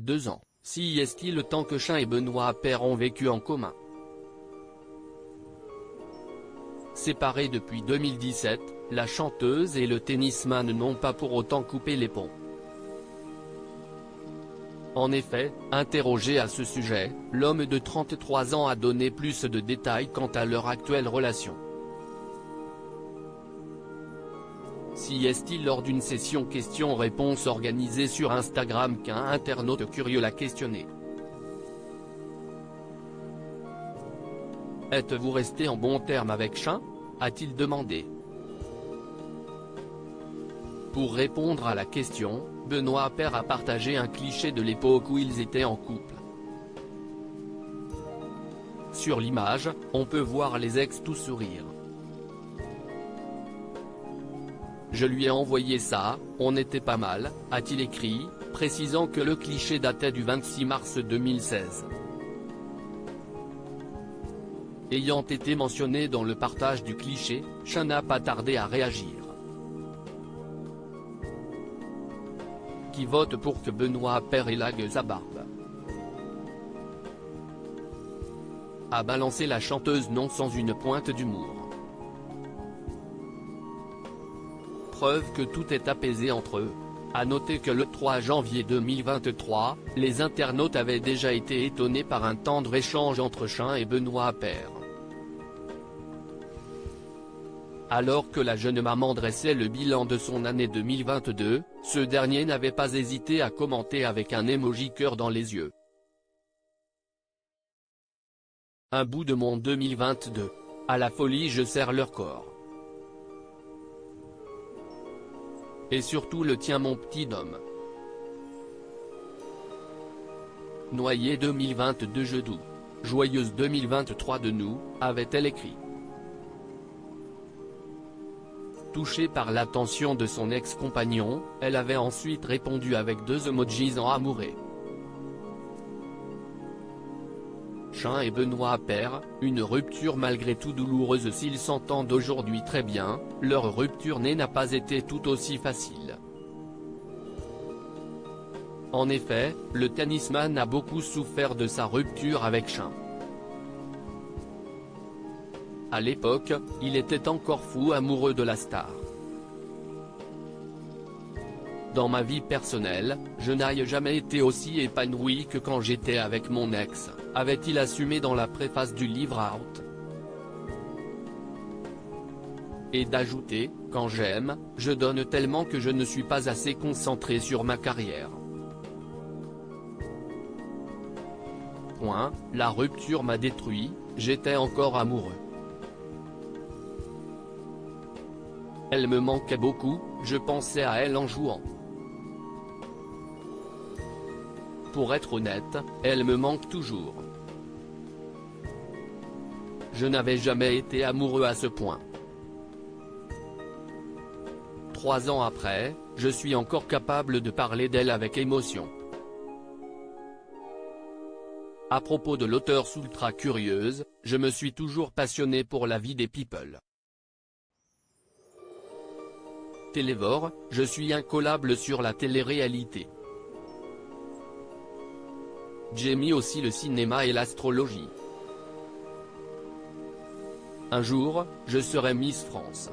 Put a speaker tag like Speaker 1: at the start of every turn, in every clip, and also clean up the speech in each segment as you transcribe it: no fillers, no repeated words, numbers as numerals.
Speaker 1: 2 ans, si est-il le temps que Chain et Benoît Paire ont vécu en commun. Séparés depuis 2017, la chanteuse et le tennisman n'ont pas pour autant coupé les ponts. En effet, interrogé à ce sujet, l'homme de 33 ans a donné plus de détails quant à leur actuelle relation. Si est-il lors d'une session questions-réponses organisée sur Instagram qu'un internaute curieux l'a questionné. Êtes-vous resté en bons termes avec Chain ? A-t-il demandé. Pour répondre à la question, Benoît Paire a partagé un cliché de l'époque où ils étaient en couple. Sur l'image, on peut voir les ex tout sourire. Je lui ai envoyé ça, on était pas mal, a-t-il écrit, précisant que le cliché datait du 26 mars 2016. Ayant été mentionné dans le partage du cliché, Chain n'a pas tardé à réagir. Qui vote pour que Benoît Paire élague sa barbe? A balancé la chanteuse non sans une pointe d'humour. Preuve que tout est apaisé entre eux. A noter que le 3 janvier 2023, les internautes avaient déjà été étonnés par un tendre échange entre Chain et Benoît Paire. Alors que la jeune maman dressait le bilan de son année 2022, ce dernier n'avait pas hésité à commenter avec un emoji cœur dans les yeux. Un bout de mon 2022. À la folie je serre leur corps. Et surtout le tien mon petit homme. Noyé 2022 jeu doux. Joyeuse 2023 de nous, avait-elle écrit. Touchée par l'attention de son ex-compagnon, elle avait ensuite répondu avec 2 emojis en amoureux. Chain et Benoît Paire, une rupture malgré tout douloureuse s'ils s'entendent aujourd'hui très bien, leur rupture n'a pas été tout aussi facile. En effet, le tennisman a beaucoup souffert de sa rupture avec Chain. À l'époque, il était encore fou amoureux de la star. Dans ma vie personnelle, je n'ai jamais été aussi épanoui que quand j'étais avec mon ex, avait-il assumé dans la préface du livre Out. Et d'ajouter, quand j'aime, je donne tellement que je ne suis pas assez concentré sur ma carrière. La rupture m'a détruit, j'étais encore amoureux. Elle me manquait beaucoup, je pensais à elle en jouant. Pour être honnête, elle me manque toujours. Je n'avais jamais été amoureux à ce point. 3 ans après, je suis encore capable de parler d'elle avec émotion. À propos de l'auteure ultra curieuse, je me suis toujours passionné pour la vie des people. Télévore, je suis incollable sur la télé-réalité. J'aime aussi le cinéma et l'astrologie. Un jour, je serai Miss France.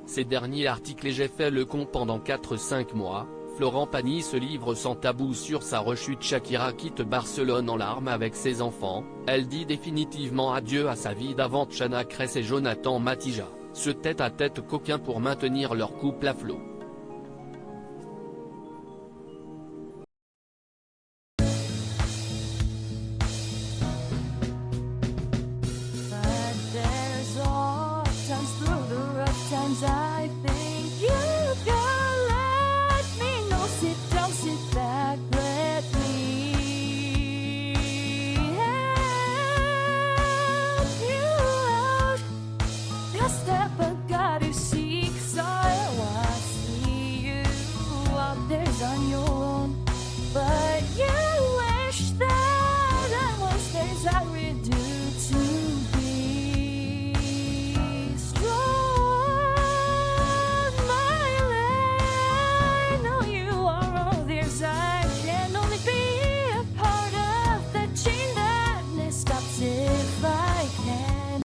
Speaker 1: Ces derniers articles et j'ai fait le compte pendant 4-5 mois, Florent Pagny se livre sans tabou sur sa rechute. Shakira quitte Barcelone en larmes avec ses enfants, elle dit définitivement adieu à sa vie d'avant. Chana Cres et Jonathan Matija, se tête-à-tête coquin pour maintenir leur couple à flot.